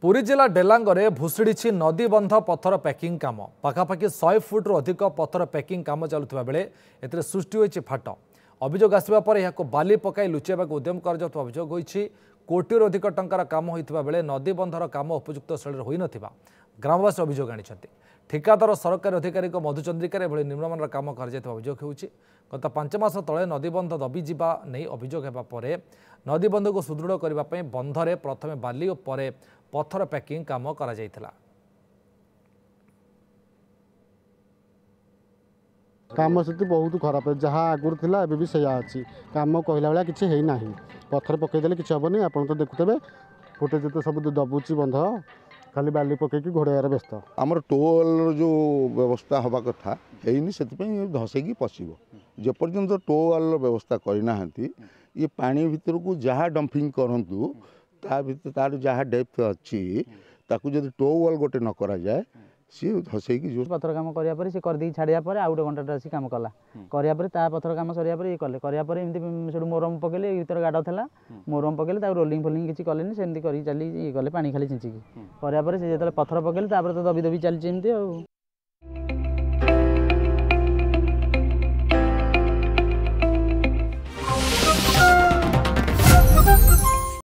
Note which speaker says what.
Speaker 1: पुरी जिला डेलांगरे भुशुड़ी नदीबंध पत्थर पैकिंग काम पाखापाखि 100 फुट्रु अधिक पत्थर पैकिंग काम चलुवा बेले एथिरे सृष्टि होइछि फाट। अभियोग आसिबा पर एहाको बाली पकाई लुचेबाक उद्यम कराଯାउଥିବା अभियोग होइछि। कोटिरु अधिक टंकार काम होइଥିବା बेले नदीबंधर काम उपयुक्त स्थଳରେ होई नथिबा ग्रामवासी अभियोग आनिछन्ति। ठिकादार सरकारी अधिकारी मधुचंद्रिकार एभଳି निम्नमानर काम कराଯାଇଥିବା अभियोग होइछि। गत 5 मास तले नदीबंध दबी जिबा नै अभियोग हेबा परे नदीबंध को सुदृढ़ करबा पई बंधरे प्रथमे बाली और परे पत्थर पैकिंग काम करा जायतिला।
Speaker 2: काम स्थिति बहुत खराब है। जहाँ आगुरी थिला एबे भी सैया अछि। काम कहला बेला किछि हेई नाही। पत्थर पकई देले किछि हबनी। आपण तो देखुतबे फुटे जते सब दबुची बंध खाली बाली पकईकी घोड़ार व्यस्त।
Speaker 3: आमर टोल जो व्यवस्था हवा कथा हेनी से धसैकी पशिबो। जेपर्यंत टोल व्यवस्था करना ये पानी भितर को जहाँ डंपिंग करंतु ता भितर तार जहाँ डेप्थ अच्छी ताकू जब टोल गोटे न करा जाए सी धसैकी जो
Speaker 4: पत्थर काम करिया पर से कर दी छाड़िया पर आ गोटे घंटा आसी काम कला करिया पर ता पत्थर काम सरिया पर ये कले करिया पर एमती सेडू मोरम पकेले भीतर गाड़ थला मोरम पकेले ता रोलिंग फोलिंग किछि कलेनी सेमती करी चली ये गले पानी खाली चिंचिकी करिया पर से जेतले पत्थर पकेले तापर तो दबी दबी चली एमती।